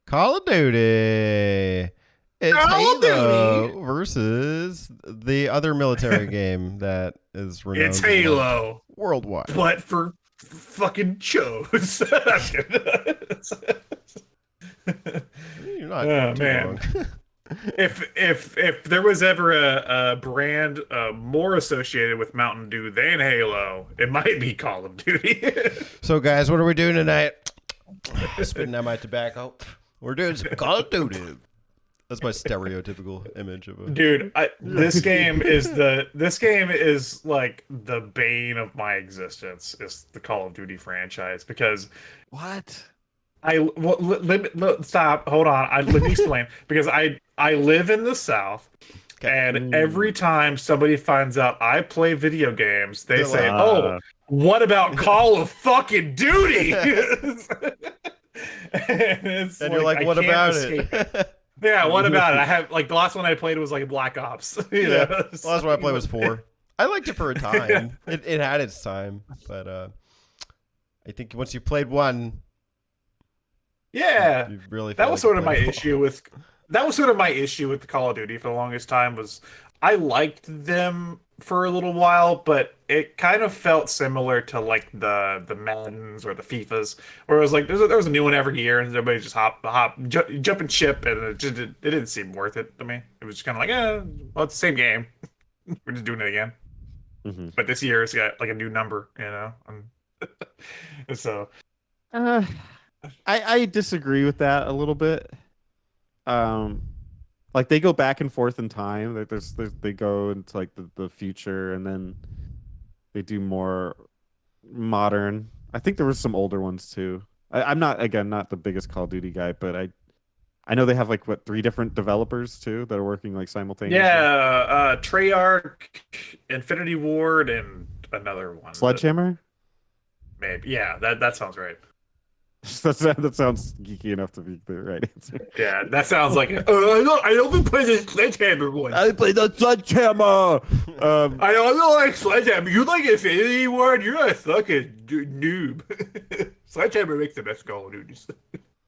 Call of Duty. It's Call of Halo Duty. versus the other military game that is It's renowned and loved Halo, worldwide. but for fucking shows. That's good. You're not Oh too man. wrong. If there was ever a brand more associated with Mountain Dew than Halo, it might be Call of Duty. So, guys, what are we doing tonight? Spitting out my tobacco. We're doing some Call of Duty. That's my stereotypical image of a. Dude, this game is like the bane of my existence. Is the Call of Duty franchise because What? stop, hold on. Let me explain because I live in the South. Okay. And every time somebody finds out I play video games, they They're say, like, "Oh, what about Call of fucking Duty?" And you're like, I what can't about escape it? Yeah, what about it? I have like the last one I played was like Black Ops. You Yeah. know? The last one I played was 4. I liked it for a time. It had its time, but I think once you played one, Yeah, you really that felt was like you sort of my played it all. issue with the Call of Duty for the longest time was I liked them for a little while, but it kind of felt similar to like the Maddens or the FIFAs, where it was like there was a new one every year and everybody just jump and ship, and it didn't seem worth it to me. It was just kind of like, well, it's the same game. We're just doing it again. Mm-hmm. But this year it's got like a new number, so I disagree with that a little bit. Like they go back and forth in time. Like they go into like the future, and then they do more modern. I think there was some older ones too. I'm not the biggest Call of Duty guy, but I know they have like 3 different developers too that are working like simultaneously. yeah, Treyarch, Infinity Ward, and another one. Sledgehammer. Maybe. Yeah, that sounds right. That sounds geeky enough to be the right answer. Yeah, that sounds like I don't play the Sledgehammer one. I play the Sledgehammer. I don't like Sledgehammer. You like Infinity Ward? You're a fucking noob. Sledgehammer makes the best Call of Duties.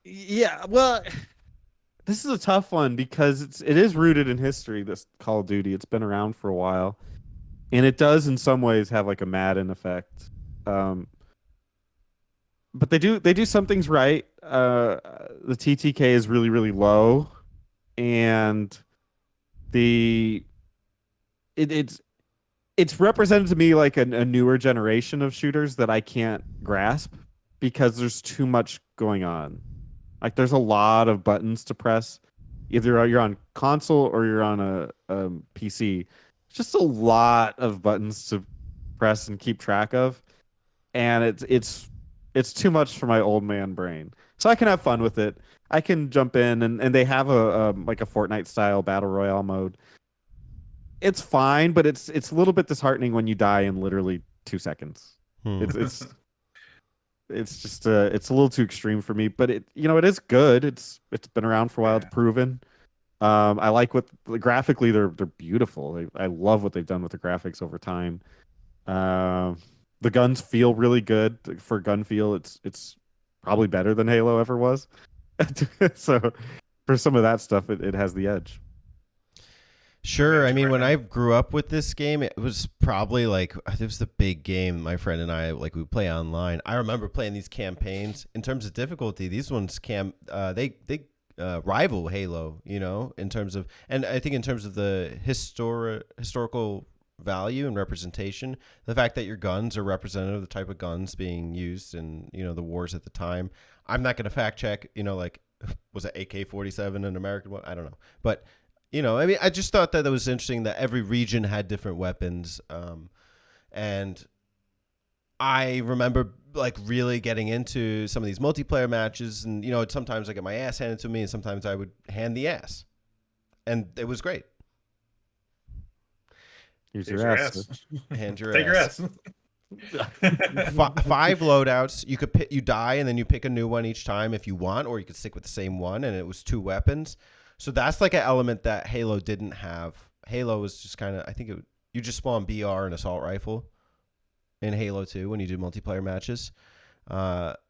Yeah, well, this is a tough one because it is rooted in history. This Call of Duty, it's been around for a while, and it does in some ways have like a Madden effect. But they do some things right. The TTK is really really low, and it's represented to me like a newer generation of shooters that I can't grasp because there's too much going on. Like there's a lot of buttons to press. Either you're on console or you're on a PC. It's just a lot of buttons to press and keep track of, and it's too much for my old man brain. So I can have fun with it. I can jump in and they have a like a Fortnite style battle royale mode. It's fine, but it's a little bit disheartening when you die in literally 2 seconds. It's just it's a little too extreme for me, but it is good. It's been around for a while. It's proven. I like graphically they're beautiful. I love what they've done with the graphics over time. The guns feel really good for gun feel. It's probably better than Halo ever was. So for some of that stuff, it has the edge. Sure. I mean, when I grew up with this game, it was probably like it was the big game. My friend and I we play online. I remember playing these campaigns. In terms of difficulty, these ones they rival Halo. In terms of, and I think in terms of the historical value and representation, the fact that your guns are representative of the type of guns being used in the wars at the time. I'm not going to fact check. Was it AK-47 an American one? I don't know, but. I mean, I just thought that it was interesting that every region had different weapons. And I remember like really getting into some of these multiplayer matches, and sometimes I get my ass handed to me and sometimes I would hand the ass. And it was great. Use your ass. Hand your Take ass. your ass. 5 loadouts. You could you die and then you pick a new one each time if you want, or you could stick with the same one, and it was 2 weapons. So that's like an element that Halo didn't have. Halo was just kind of, I think you just spawn BR and assault rifle in Halo 2 when you do multiplayer matches.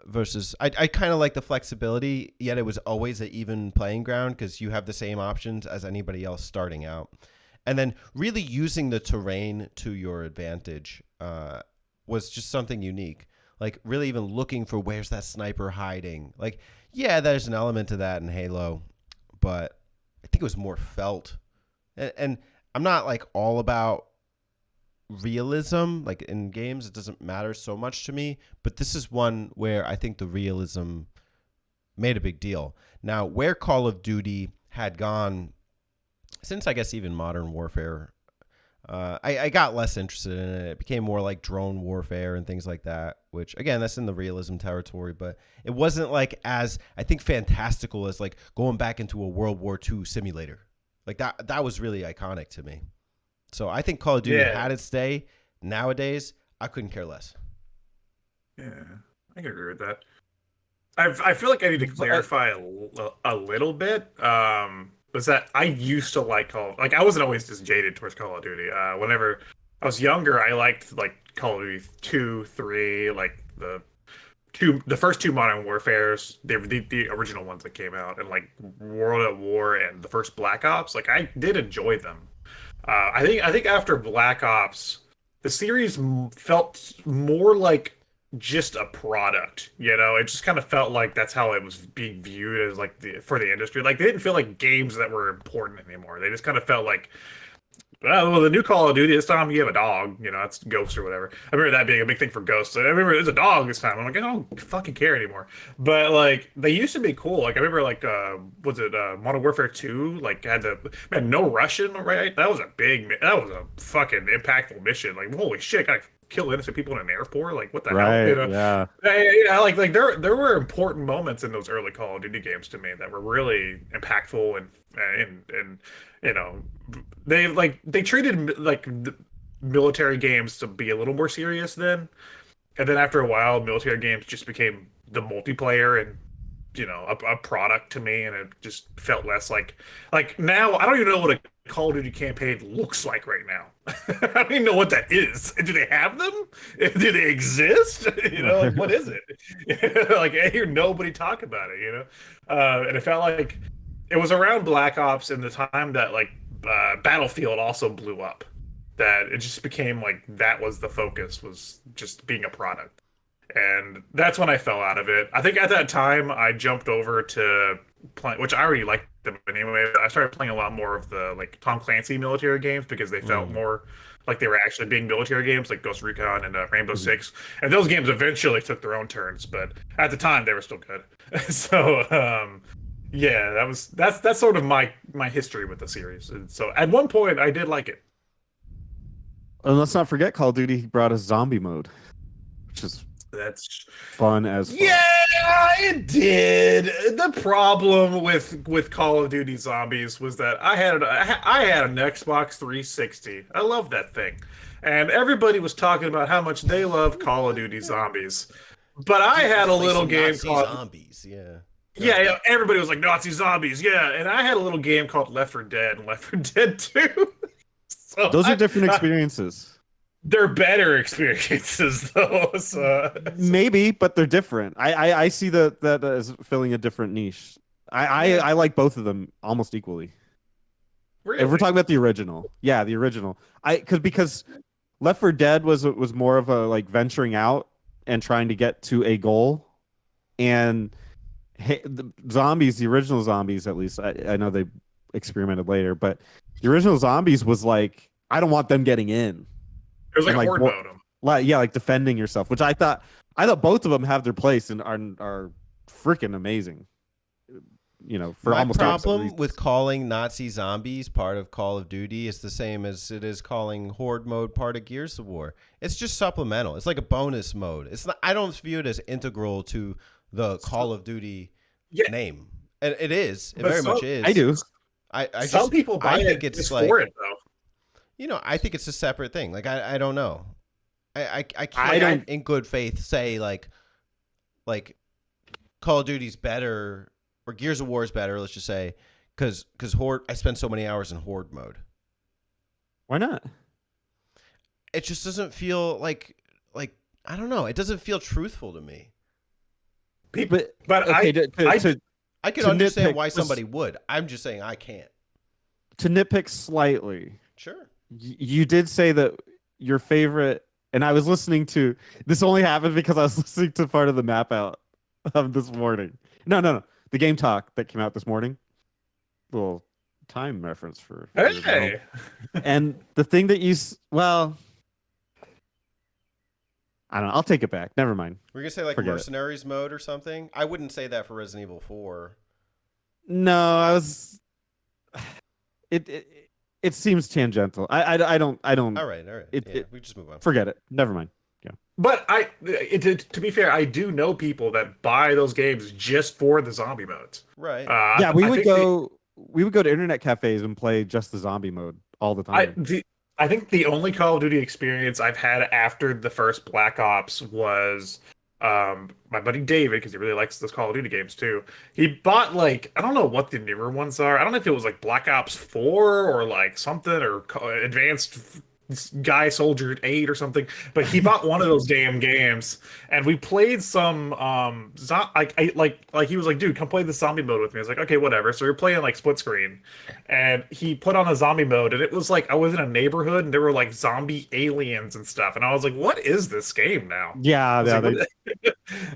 Versus I kind of like the flexibility, yet it was always an even playing ground because you have the same options as anybody else starting out. And then really using the terrain to your advantage was just something unique. Like really even looking for where's that sniper hiding. Like, yeah, there's an element to that in Halo, but I think it was more felt. And I'm not like all about realism. Like in games, it doesn't matter so much to me, but this is one where I think the realism made a big deal. Now, where Call of Duty had gone since I guess even Modern Warfare, I got less interested in it. It became more like drone warfare and things like that, which again, that's in the realism territory, but it wasn't like as I think fantastical as like going back into a World War II simulator. Like that was really iconic to me. So I think Call of Duty had its day. Nowadays, I couldn't care less. Yeah, I can agree with that. I feel like I need to clarify a little bit. Was that I used to like like I wasn't always just jaded towards Call of Duty. Whenever I was younger, I liked like Call of Duty 2, 3, like the first two Modern Warfares, the original ones that came out, and like World at War and the first Black Ops. Like I did enjoy them. I think after Black Ops, the series felt more like just a product. You know, it just kind of felt like that's how it was being viewed as like for the industry. Like they didn't feel like games that were important anymore. They just kind of felt like, well, the new Call of Duty, this time you have a dog, you know, that's Ghost or whatever. I remember that being a big thing for Ghost. I remember there's a dog this time. I'm like, I don't fucking care anymore. But like, they used to be cool. Like, I remember like, was it Modern Warfare 2? Like, had no Russian, right? That was a fucking impactful mission. Like, holy shit, gotta kill innocent people in an airport. Like, what the hell? You know? Yeah. Yeah, like there were important moments in those early Call of Duty games to me that were really impactful and you know, they treated like the military games to be a little more serious then, and then after a while, military games just became the multiplayer and you know a product to me, and it just felt less like now I don't even know what a Call of Duty campaign looks like right now. I don't even know what that is. Do they have them? Do they exist? You know, like what is it? Like I hear nobody talk about it. You know, and it felt like it was around Black Ops and the time that like Battlefield also blew up. That it just became like that was the focus, was just being a product. And that's when I fell out of it. I think at that time I jumped over to play, which I already liked them anyway. I started playing a lot more of the like Tom Clancy military games because they felt more like they were actually being military games, like Ghost Recon and Rainbow Six. And those games eventually took their own turns, but at the time they were still good. So yeah, that's sort of my history with the series. And so at one point I did like it. And let's not forget Call of Duty brought us zombie mode, which is That's fun as fuck. Yeah, it did. The problem with Call of Duty Zombies was that I had an Xbox 360. I love that thing, and everybody was talking about how much they love Call of Duty Zombies. But I had a little game called Zombies. Yeah. Yeah, everybody was like Nazi zombies. Yeah, and I had a little game called Left 4 Dead and Left 4 Dead 2. So Those are different experiences. They're better experiences though. So Maybe, but they're different. I see that as filling a different niche. I like both of them almost equally. really? If we're talking about the original, yeah, the original. Because Left 4 Dead was more of a like venturing out and trying to get to a goal, and the zombies, the original zombies, at least I know they experimented later, but the original zombies was like I don't want them getting in. It was like and, horde mode. Like defending yourself, which I thought both of them have their place and are freaking amazing. You know, for My almost problem with calling Nazi zombies part of Call of Duty is the same as it is calling Horde mode part of Gears of War. It's just supplemental. It's like a bonus mode. It's not. I don't view it as integral to the Call of Duty name, and it is. It very much is. I do. Some people buy I think it it's for like, it though. You know, I think it's a separate thing. Like I don't know. I can't in good faith say like Call of Duty's better or Gears of War is better. Let's just say because Horde. I spend so many hours in Horde mode. Why not? It just doesn't feel like I don't know. It doesn't feel truthful to me. But okay, I can to understand nitpick why just- somebody would. I'm just saying I can't. to nitpick slightly, Sure. you did say that your favorite, and I was listening to this only happened because I was listening to part of the map out of this morning. No, the game talk that came out this morning. Little time reference for viewers at home. hey, And the thing that well, I don't know. I'll take it back. Never mind. We're gonna say like Forget it. mercenaries mode or something. I wouldn't say that for Resident Evil 4. No, I was. It seems tangential. I don't. All right. We just move on. Forget it. Never mind. Yeah. but to be fair, I do know people that buy those games just for the zombie modes. Right. Yeah, we I would think go. We would go to internet cafes and play just the zombie mode all the time. I think the only Call of Duty experience I've had after the first Black Ops was my buddy David, because he really likes those Call of Duty games too. He bought like, I don't know what the newer ones are. I don't know if it was like Black Ops 4 or like something, or Advanced Guy Soldier 8 or something, but he bought one of those damn games, and we played some like he was like, dude, come play the zombie mode with me. I was like, okay, whatever. So we were playing like split screen, and he put on a zombie mode, and it was like I was in a neighborhood and there were like zombie aliens and stuff, and I was like, what is this game now? Yeah, yeah. Like,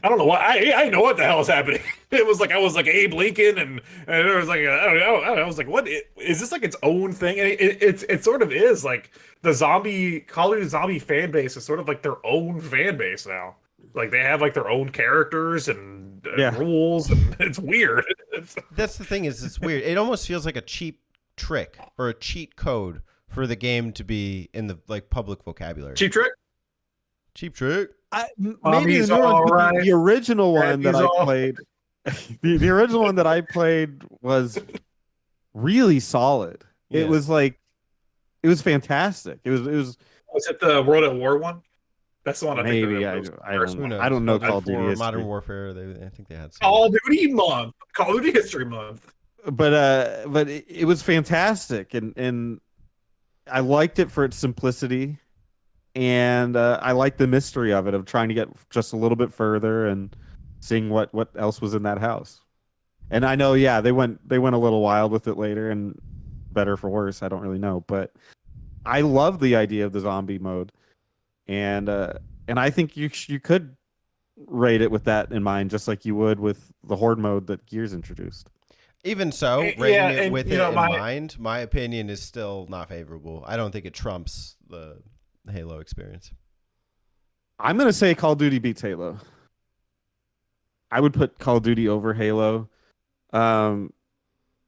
I don't know what I know what the hell is happening. It was like I was like Abe Lincoln, and there was like I don't know. I was like, what is this, like its own thing? And it sort of is like the zombie Call of Duty zombie fan base is sort of like their own fan base now. Like they have like their own characters and rules, and it's weird. That's the thing, is it's weird. It almost feels like a cheap trick or a cheat code for the game to be in the like public vocabulary. Cheap Trick. Cheap trick. Maybe the, the original one that I played. The original one that I played was really solid. Yeah. It was like, it was fantastic. It was. Was it the World at War one? That's the one. Maybe I don't know Call of Duty history. Modern Warfare. I think they had some. Call of Duty month. Call of Duty History Month. But it was fantastic, and I liked it for its simplicity, and I liked the mystery of it, of trying to get just a little bit further and seeing what else was in that house. And I know, yeah, they went a little wild with it later, and better for worse, I don't really know, but I love the idea of the zombie mode, and I think you could rate it with that in mind, just like you would with the Horde mode that Gears introduced. Even so, rating it with it in mind, my opinion is still not favorable. I don't think it trumps the Halo experience. I'm going to say Call of Duty beats Halo. I would put Call of Duty over Halo.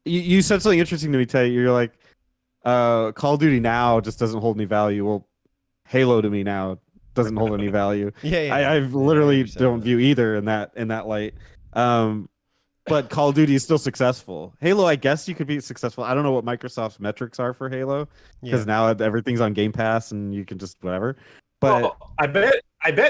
You said something interesting to me, Tay. You're like, Call of Duty now just doesn't hold any value. Well, Halo to me now doesn't hold any value. I literally don't view either in that light. But Call of Duty is still successful. Halo, I guess you could be successful. I don't know what Microsoft's metrics are for Halo, because now everything's on Game Pass and you can just whatever. But I bet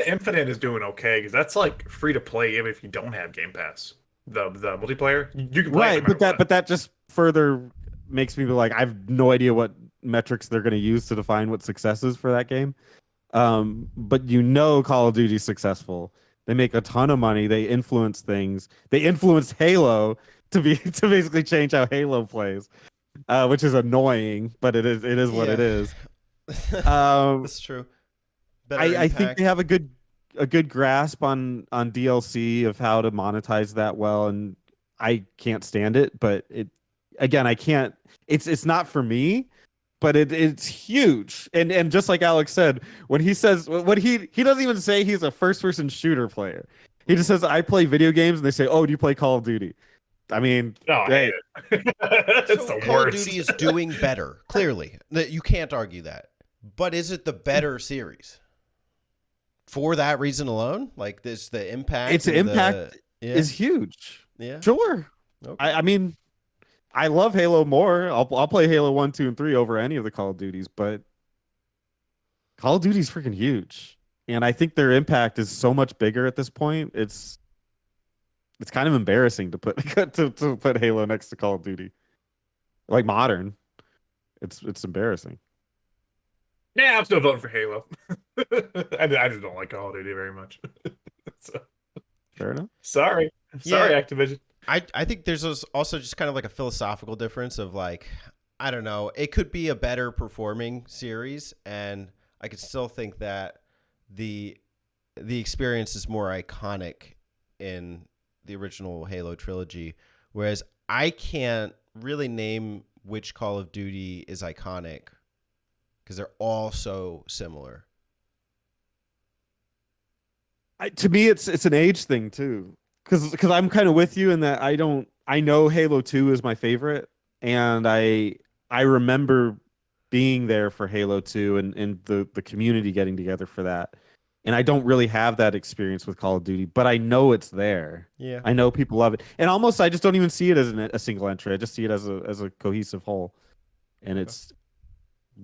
Infinite is doing okay, because that's like free to play even if you don't have Game Pass. The multiplayer, you can play right, but that just further makes me be like, I have no idea what metrics they're going to use to define what success is for that game. But Call of Duty's successful. They make a ton of money. They influence things. They influenced Halo to basically change how Halo plays, which is annoying, but it is what it is. That's true. I think they have a good grasp on DLC of how to monetize that well, and I can't stand it. But I can't. It's not for me. But it's huge, and just like Alex said, when he says what he doesn't even say he's a first-person shooter player. He just says, I play video games, and they say, oh, do you play Call of Duty? I mean, hey. So Call of Duty is doing better, clearly. You can't argue that. But is it the better series? For that reason alone? Like this, the impact? Its impact is huge. Yeah. Sure. Okay. I mean, I love Halo more. I'll play Halo 1, 2, and 3 over any of the Call of Duties, but Call of Duty's freaking huge. And I think their impact is so much bigger at this point. It's kind of embarrassing to put to put Halo next to Call of Duty. Like modern. It's embarrassing. Yeah, I'm still voting for Halo. I just don't like Call of Duty very much. So. Fair enough. Sorry, Activision. I think there's also just kind of like a philosophical difference of like, I don't know, it could be a better performing series, and I could still think that the experience is more iconic in the original Halo trilogy, whereas I can't really name which Call of Duty is iconic because they're all so similar. To me, it's an age thing too, because I'm kind of with you in that I know Halo 2 is my favorite, and I remember being there for Halo 2 and the community getting together for that. And I don't really have that experience with Call of Duty, but I know it's there. Yeah. I know people love it. And almost I just don't even see it as a single entry. I just see it as a cohesive whole. And it's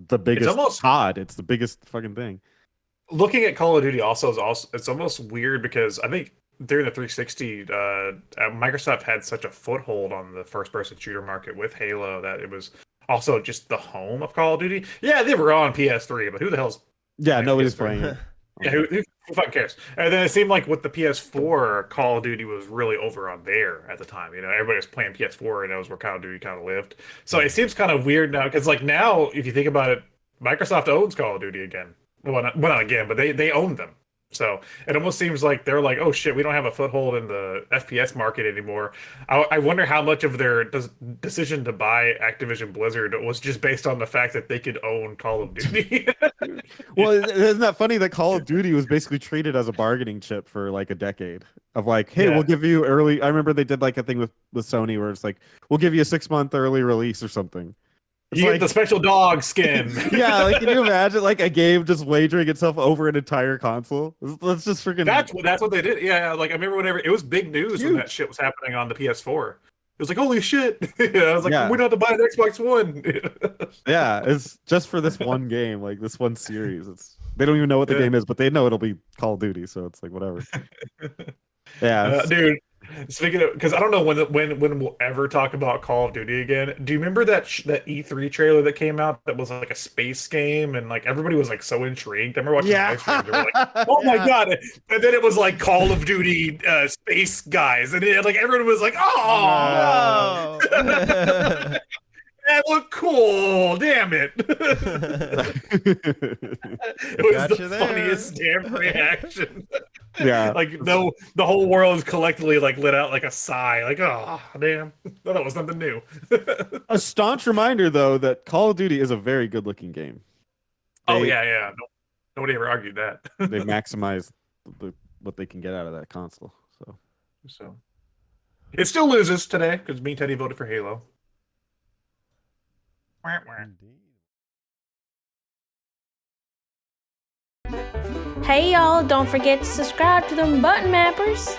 the biggest COD. It's the biggest fucking thing. Looking at Call of Duty it's almost weird because I think during the 360, Microsoft had such a foothold on the first-person shooter market with Halo that it was also just the home of Call of Duty. Yeah, they were on PS3, but who the hell's nobody's PS3? playing it. Yeah, who fucking cares? And then it seemed like with the PS4, Call of Duty was really over on there at the time. You know, everybody was playing PS4 and that was where Call of Duty kind of lived. So it seems kind of weird now because, like, now if you think about it, Microsoft owns Call of Duty again. Well, not again, but they own them. So it almost seems like they're like, oh shit, we don't have a foothold in the FPS market anymore. I wonder how much of their decision to buy Activision Blizzard was just based on the fact that they could own Call of Duty. Well, isn't that funny that Call of Duty was basically treated as a bargaining chip for like a decade of like, hey, we'll give you early. I remember they did like a thing with Sony where it's like, we'll give you a 6-month early release or something. You get the special dog skin. Yeah, like can you imagine like a game just wagering itself over an entire console? Let's just freaking. That's what they did. Yeah, like I remember whenever it was big news when that shit was happening on the PS4. It was like, holy shit! I was like, we don't have to buy an Xbox One. Yeah, it's just for this one game, like this one series. They don't even know what the game is, but they know it'll be Call of Duty, so it's like whatever. Yeah, dude. Speaking of, because I don't know when we'll ever talk about Call of Duty again. Do you remember that E3 trailer that came out that was like a space game and like everybody was like so intrigued? I remember watching live streams. They were like, "Oh my god!" And then it was like Call of Duty space guys, and like everyone was like, "Oh, no. That looked cool! Damn it!" It was the funniest damn reaction. Yeah, like the whole world is collectively like let out like a sigh, like, oh damn, that was something new. A staunch reminder though that Call of Duty is a very good looking game. Yeah. Nobody ever argued that. They maximize what they can get out of that console. So it still loses today because me and Teddy voted for Halo. Hey y'all, don't forget to subscribe to them button mappers.